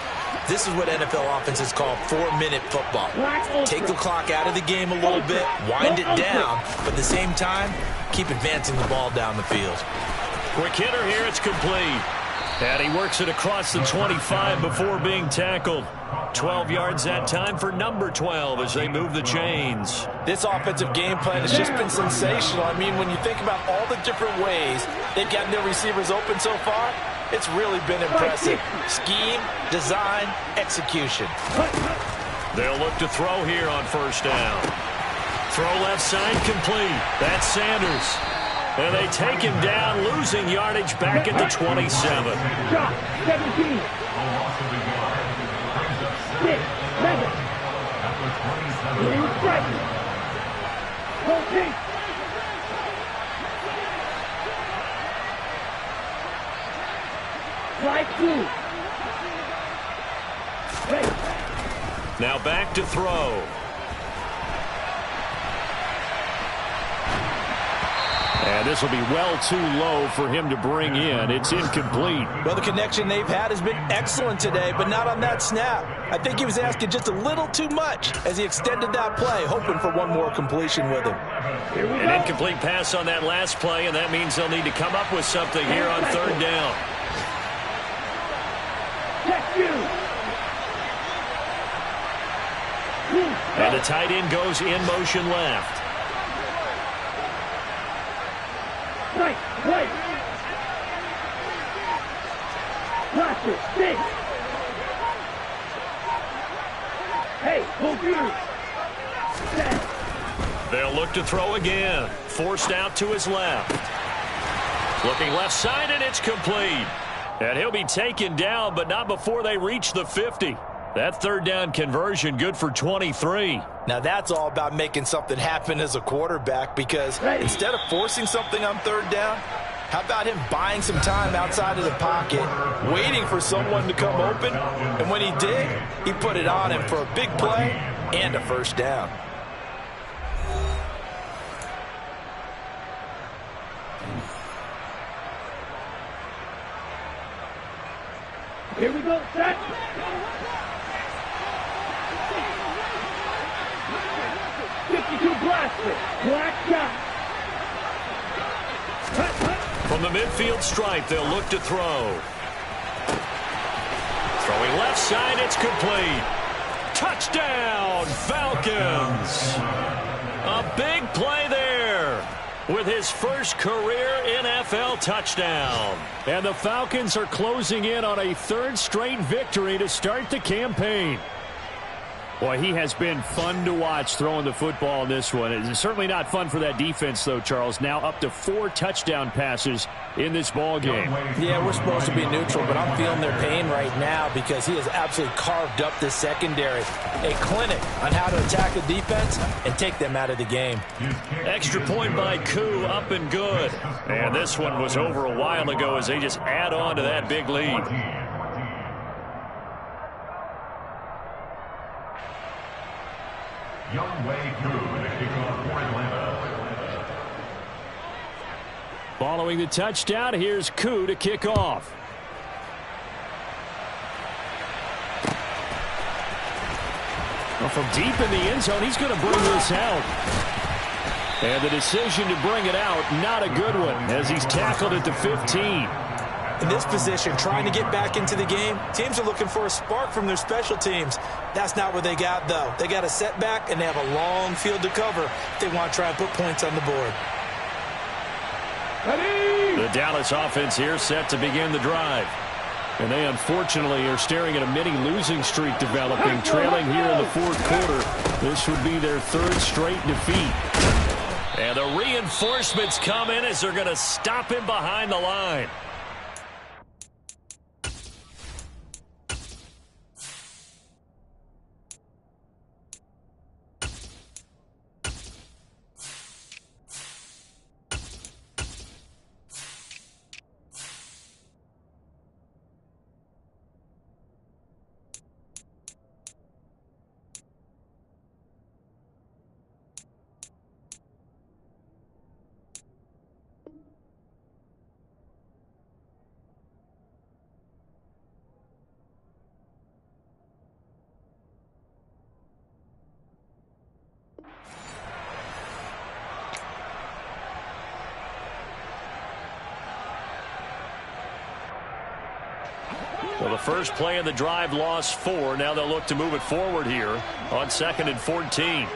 This is what NFL offenses call 4-minute football. Take the clock out of the game a little bit, wind it down, but at the same time, keep advancing the ball down the field. Quick hitter here, it's complete. And he works it across the 25 before being tackled. 12 yards that time for number 12 as they move the chains. This offensive game plan has just been sensational. I mean, when you think about all the different ways they've gotten their receivers open so far, it's really been impressive. Scheme, design, execution. They'll look to throw here on first down. Throw left side complete. That's Sanders. And they take him down, losing yardage back at the 27. Drop. 17. 6, 7. Okay. Right 2. Ready. Now back to throw. And this will be well too low for him to bring in. It's incomplete. Well, the connection they've had has been excellent today, but not on that snap. I think he was asking just a little too much as he extended that play, hoping for one more completion with him. An incomplete pass on that last play, and that means they'll need to come up with something here on third down. And the tight end goes in motion left. Right. Watch it. 6. Hey, computer. 7. They'll look to throw again. Forced out to his left. Looking left side, and it's complete. And he'll be taken down, but not before they reach the 50. That third down conversion good for 23. Now that's all about making something happen as a quarterback, because instead of forcing something on third down, how about him buying some time outside of the pocket, waiting for someone to come open, and when he did, he put it on him for a big play and a first down. Here we go, set. Black shot. From the midfield stripe, they'll look to throw. Throwing left side, it's complete. Touchdown, Falcons. A big play there with his first career NFL touchdown. And the Falcons are closing in on a third straight victory to start the campaign. Boy, he has been fun to watch throwing the football in this one. It's certainly not fun for that defense, though, Charles. Now up to 4 touchdown passes in this ball game. Yeah, we're supposed to be neutral, but I'm feeling their pain right now because he has absolutely carved up this secondary. A clinic on how to attack the defense and take them out of the game. Extra point by Koo, up and good. And this one was over a while ago as they just add on to that big lead. Young Wei Koo to kick off for Atlanta. Following the touchdown, here's Koo to kick off. Well, from deep in the end zone, he's going to bring this out. And the decision to bring it out, not a good one, as he's tackled at the 15. In this position, trying to get back into the game, teams are looking for a spark from their special teams. That's not what they got, though. They got a setback, and they have a long field to cover if they want to try and put points on the board. The Dallas offense here set to begin the drive. And they unfortunately are staring at a mini losing streak developing, trailing here in the fourth quarter. This would be their third straight defeat. And the reinforcements come in as they're going to stop him behind the line. first play of the drive lost 4. Now they'll look to move it forward here on 2nd and 14.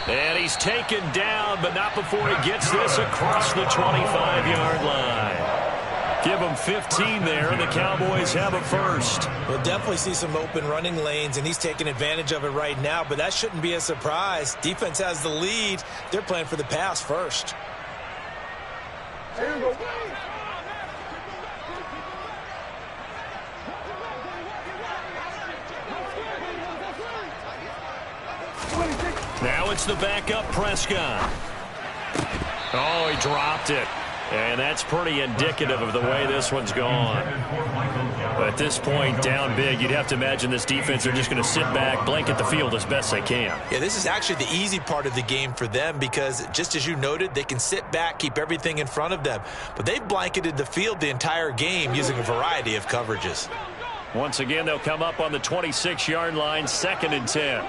And he's taken down, but not before he gets this across the 25-yard line. Give them 15 there, and the Cowboys have a first. We'll definitely see some open running lanes, and he's taking advantage of it right now, but that shouldn't be a surprise. Defense has the lead. They're playing for the pass first. Now it's the backup Prescott. Oh, he dropped it. And that's pretty indicative of the way this one's gone. But at this point, down big, you'd have to imagine this defense are just going to sit back, blanket the field as best they can. Yeah, this is actually the easy part of the game for them because, just as you noted, they can sit back, keep everything in front of them. But they've blanketed the field the entire game using a variety of coverages. Once again, they'll come up on the 26-yard line, 2nd and 10.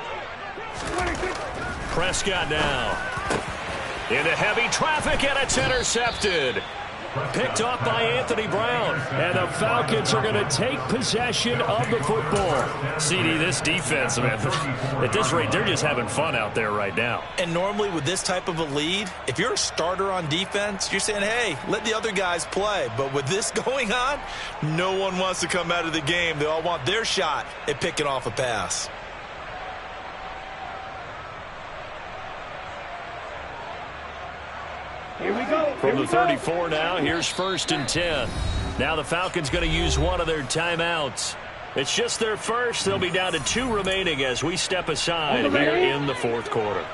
Prescott now. Into heavy traffic, and it's intercepted. Picked off by Anthony Brown. And the Falcons are going to take possession of the football. CD, this defense, man, at this rate, they're just having fun out there right now. And normally with this type of a lead, if you're a starter on defense, you're saying, hey, let the other guys play. But with this going on, no one wants to come out of the game. They all want their shot at picking off a pass. Here we go. From the 34 now, here's 1st and 10. Now the Falcons going to use one of their timeouts. It's just their first. They'll be down to 2 remaining as we step aside here in the 4th quarter.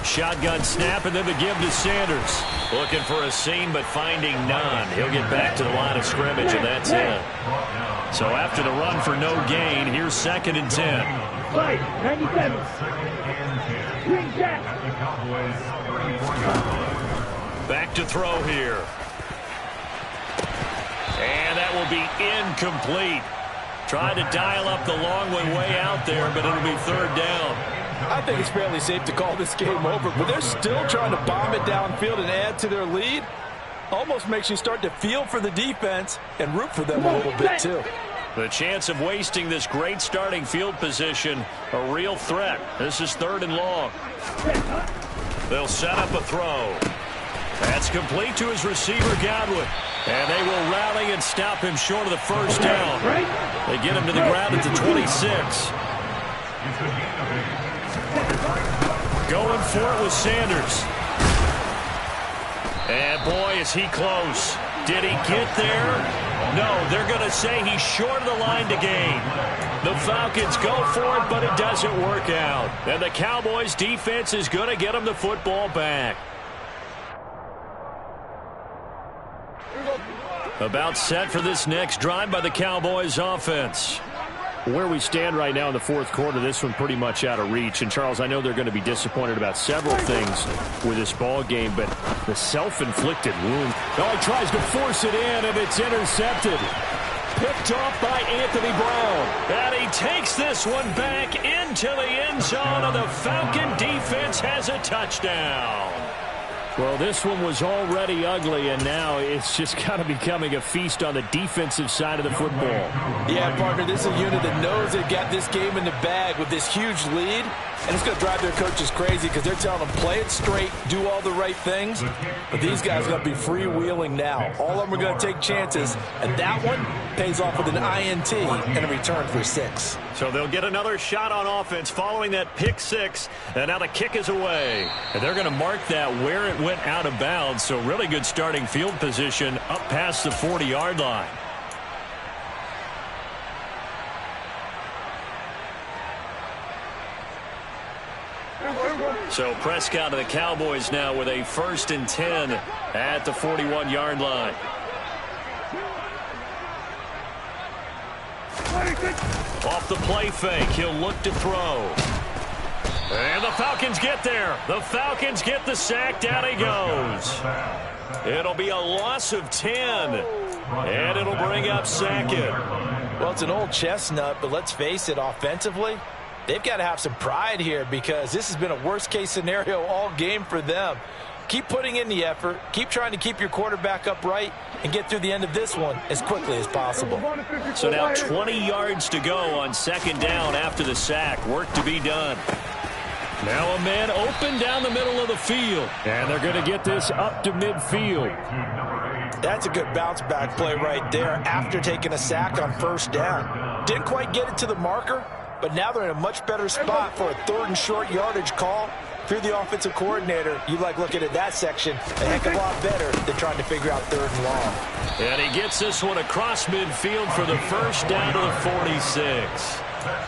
Shotgun snap, and then the give to Sanders. Looking for a seam, but finding none. He'll get back to the line of scrimmage, and that's it. So after the run for no gain, here's 2nd and 10. 97. Green Jack. Back to throw here. And that will be incomplete. Tried to dial up the long way out there, but it'll be 3rd down. I think it's fairly safe to call this game over, but they're still trying to bomb it downfield and add to their lead. Almost makes you start to feel for the defense and root for them a little bit, too. The chance of wasting this great starting field position, a real threat. This is 3rd and long. They'll set up a throw. That's complete to his receiver, Godwin. And they will rally and stop him short of the 1st down. They get him to the ground at the 26. Going for it with Sanders. And boy, is he close. Did he get there? No, they're going to say he's short of the line to gain. The Falcons go for it, but it doesn't work out. And the Cowboys defense is going to get them the football back. About set for this next drive by the Cowboys offense. Where we stand right now in the 4th quarter, this one pretty much out of reach. And, Charles, I know they're going to be disappointed about several things with this ball game, but the self-inflicted wound. Oh, he tries to force it in, and it's intercepted. Picked off by Anthony Brown. And he takes this one back into the end zone, and the Falcon defense has a touchdown. Well, this one was already ugly, and now it's just kind of becoming a feast on the defensive side of the football. Yeah, partner, this is a unit that knows they've got this game in the bag with this huge lead, and it's going to drive their coaches crazy because they're telling them play it straight, do all the right things, but these guys are going to be freewheeling now. All of them are going to take chances, and that one pays off with an INT and a return for 6. So they'll get another shot on offense following that pick 6, and now the kick is away. And they're going to mark that where it went out of bounds, so really good starting field position up past the 40-yard line. So Prescott of the Cowboys now with a 1st and 10 at the 41-yard line. Off the play fake, he'll look to throw. And the Falcons get there. The Falcons get the sack. Down he goes. It'll be a loss of 10. And it'll bring up Sackett. Well, it's an old chestnut, but let's face it, offensively, they've got to have some pride here because this has been a worst-case scenario all game for them. Keep putting in the effort. Keep trying to keep your quarterback upright and get through the end of this one as quickly as possible. So now 20 yards to go on second down after the sack. Work to be done. Now a man open down the middle of the field. And they're going to get this up to midfield. That's a good bounce-back play right there after taking a sack on first down. Didn't quite get it to the marker, but now they're in a much better spot for a third and short yardage call. If you're the offensive coordinator, you like looking at that section a heck of a lot better than trying to figure out third and long. And he gets this one across midfield for the first down to the 46.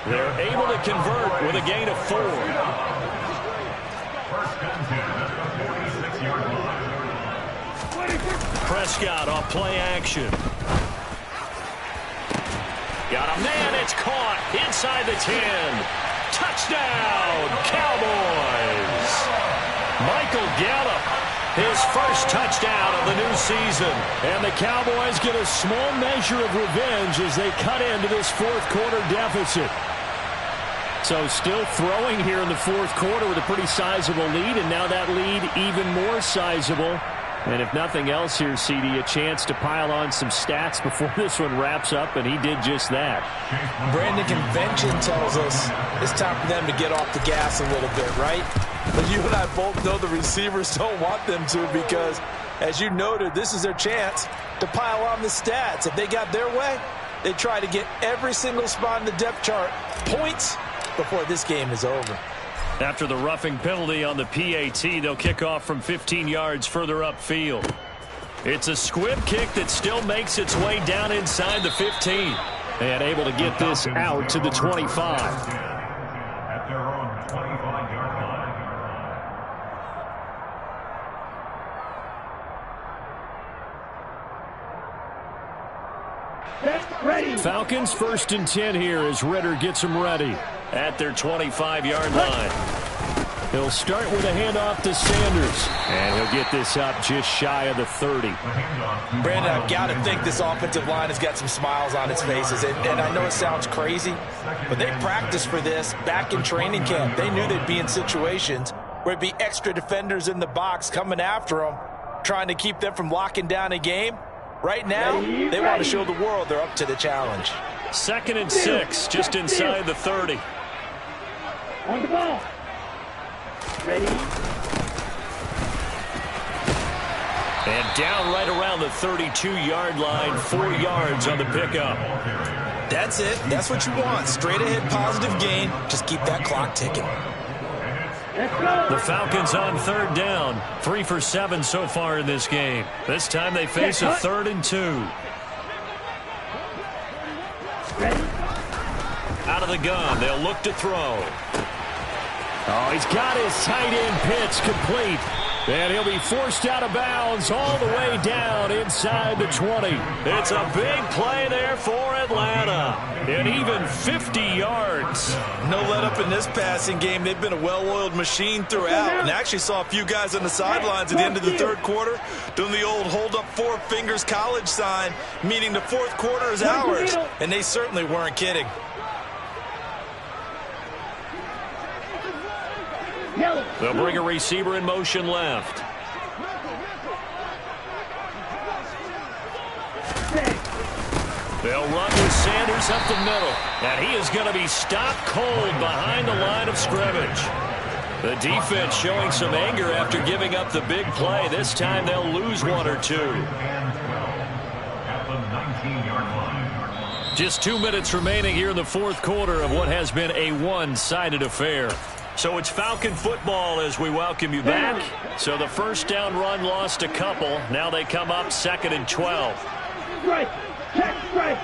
They're able to convert with a gain of 4. Prescott off play action. Got a man, it's caught inside the 10. Touchdown, Cowboys! Michael Gallup, his first touchdown of the new season. And the Cowboys get a small measure of revenge as they cut into this fourth quarter deficit. So still throwing here in the fourth quarter with a pretty sizable lead, and now that lead even more sizable. And if nothing else here, CD, a chance to pile on some stats before this one wraps up, and he did just that. Brandon, convention tells us it's time for them to get off the gas a little bit, right? But you and I both know the receivers don't want them to because, as you noted, this is their chance to pile on the stats. If they got their way, they try to get every single spot in the depth chart points before this game is over. After the roughing penalty on the PAT, they'll kick off from 15 yards further upfield. It's a squib kick that still makes its way down inside the 15. And able to get this out to the 25. At their own 25-yard line. Falcons 1st and 10 here as Ritter gets them ready at their 25-yard line. He'll start with a handoff to Sanders, and he'll get this up just shy of the 30. Brandon, I've got to think this offensive line has got some smiles on its faces, and I know it sounds crazy, but they practiced for this back in training camp. They knew they'd be in situations where it'd be extra defenders in the box coming after them, trying to keep them from locking down a game. Right now, they want to show the world they're up to the challenge. 2nd and 6, just inside the 30. On the ball. Ready. And down right around the 32-yard line, 4 yards on the pickup. That's it. That's what you want. Straight ahead positive gain. Just keep that clock ticking. The Falcons on 3rd down. 3 for 7 so far in this game. This time they face a 3rd and 2. Out of the gun, they'll look to throw. Oh, he's got his tight end pitch complete. And he'll be forced out of bounds all the way down inside the 20. It's a big play there for Atlanta. And even 50 yards. No let up in this passing game. They've been a well-oiled machine throughout. And actually saw a few guys on the sidelines at the end of the third quarter doing the old hold up 4 fingers college sign, meaning the fourth quarter is ours. And they certainly weren't kidding. They'll bring a receiver in motion left. They'll run with Sanders up the middle. And he is going to be stopped cold behind the line of scrimmage. The defense showing some anger after giving up the big play. This time they'll lose 1 or 2. Just 2 minutes remaining here in the fourth quarter of what has been a one-sided affair. So it's Falcon football as we welcome you back. So the first down run lost a couple. Now they come up 2nd and 12. Right. Check strike.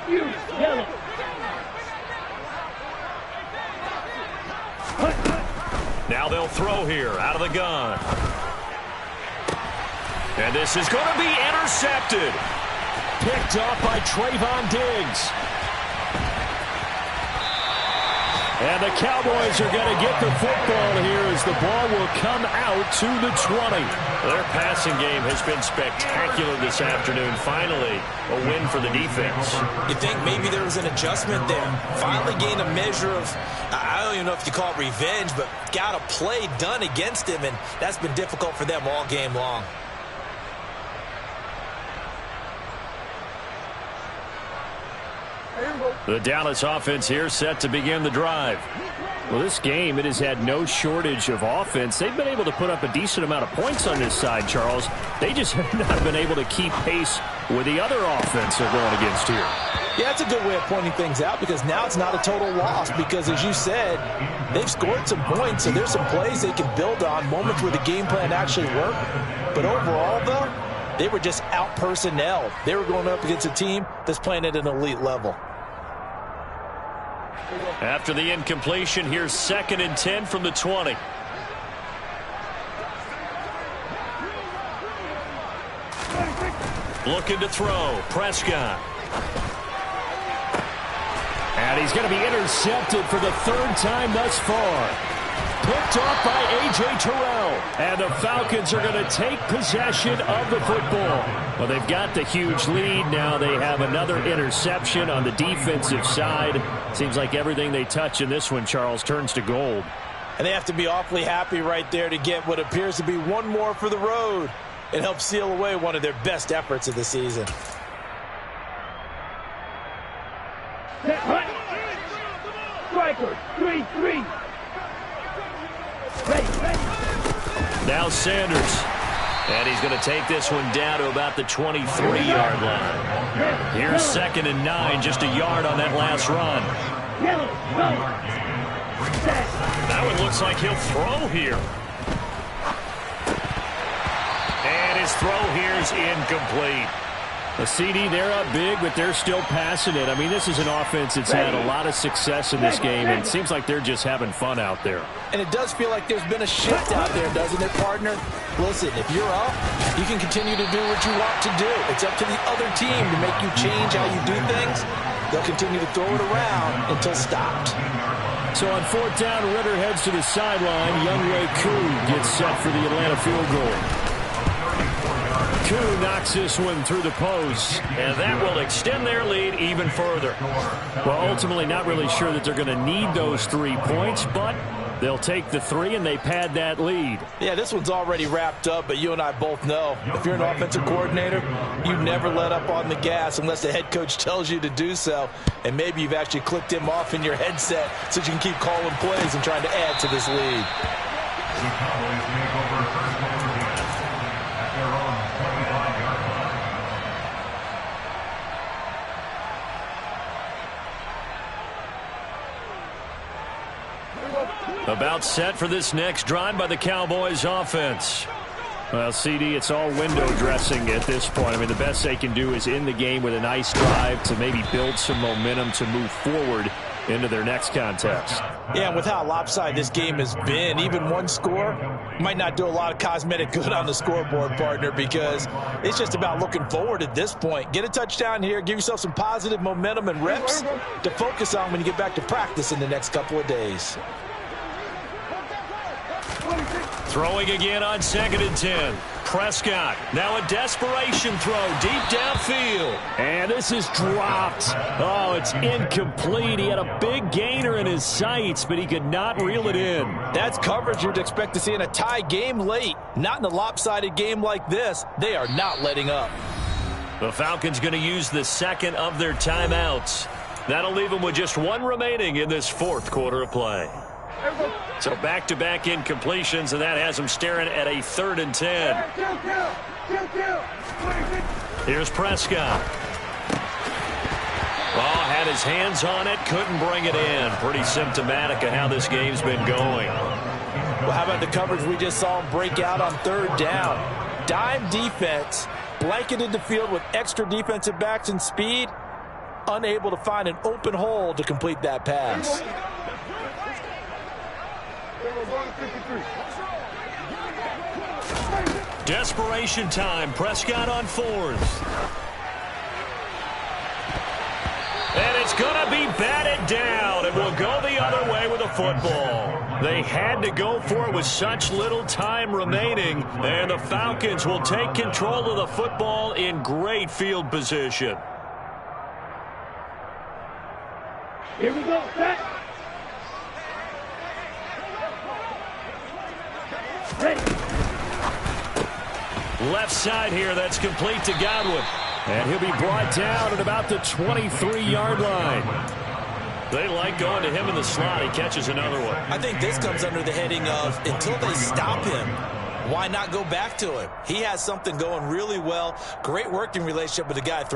Use yellow. Now they'll throw here out of the gun. And this is going to be intercepted. Picked off by Trayvon Diggs. And the Cowboys are going to get the football here as the ball will come out to the 20. Their passing game has been spectacular this afternoon. Finally, a win for the defense. You think maybe there was an adjustment there. Finally gained a measure of, I don't even know if you call it revenge, but got a play done against him, and that's been difficult for them all game long. The Dallas offense here set to begin the drive. Well, this game, it has had no shortage of offense. They've been able to put up a decent amount of points on this side, Charles. They just have not been able to keep pace with the other offense they're going against here. Yeah, that's a good way of pointing things out because now it's not a total loss because, as you said, they've scored some points, so there's some plays they can build on, moments where the game plan actually worked. But overall, though, they were just out-personnel. They were going up against a team that's playing at an elite level. After the incompletion, here's 2nd and 10 from the 20. Looking to throw. Prescott. And he's going to be intercepted for the 3rd time thus far. Picked off by A.J. Terrell. And the Falcons are going to take possession of the football. Well, they've got the huge lead. Now they have another interception on the defensive side. Seems like everything they touch in this one, Charles, turns to gold. And they have to be awfully happy right there to get what appears to be one more for the road. It helps seal away one of their best efforts of the season. Strikers, 3-3. Now Sanders. And he's going to take this one down to about the 23-yard line. Here's 2nd and 9, just a yard on that last run. That one looks like he'll throw here. And his throw here is incomplete. The CD, they're up big, but they're still passing it. I mean, this is an offense that's had a lot of success in this game, and it seems like they're just having fun out there. And it does feel like there's been a shift out there, doesn't it, partner? Listen, if you're up, you can continue to do what you want to do. It's up to the other team to make you change how you do things. They'll continue to throw it around until stopped. So on 4th down, Ritter heads to the sideline. Younghoe Koo gets set for the Atlanta field goal. Koo knocks this one through the post, and that will extend their lead even further. Well, ultimately not really sure that they're going to need those 3 points, but they'll take the 3 and they pad that lead. Yeah, this one's already wrapped up, but you and I both know if you're an offensive coordinator, you never let up on the gas unless the head coach tells you to do so, and maybe you've actually clicked him off in your headset so you can keep calling plays and trying to add to this lead. The Cowboys make over first quarter possession at their own 25-yard line. About set for this next drive by the Cowboys offense. Well, CD, it's all window dressing at this point. I mean, the best they can do is end the game with a nice drive to maybe build some momentum to move forward into their next contest. Yeah, and with how lopsided this game has been, even one score might not do a lot of cosmetic good on the scoreboard, partner, because it's just about looking forward at this point. Get a touchdown here, give yourself some positive momentum and reps to focus on when you get back to practice in the next couple of days. Throwing again on 2nd and 10. Prescott, now a desperation throw deep downfield. And this is dropped. Oh, it's incomplete. He had a big gainer in his sights, but he could not reel it in. That's coverage you'd expect to see in a tie game late. Not in a lopsided game like this. They are not letting up. The Falcons going to use the 2nd of their timeouts. That'll leave them with just 1 remaining in this 4th quarter of play. So back-to-back incompletions, and that has them staring at a 3rd and 10. Here's Prescott. Oh, had his hands on it, couldn't bring it in. Pretty symptomatic of how this game's been going. Well, how about the coverage we just saw him break out on 3rd down? Dime defense, blanketed the field with extra defensive backs and speed, unable to find an open hole to complete that pass. Desperation time. Prescott on 4th. And it's going to be batted down, and will go the other way with the football. They had to go for it with such little time remaining, and the Falcons will take control of the football in great field position. Here we go, set. Ready. Left side here, that's complete to Godwin. And he'll be brought down at about the 23-yard line. They like going to him in the slot. He catches another one. I think this comes under the heading of until they stop him, why not go back to him? He has something going really well. Great working relationship with the guy.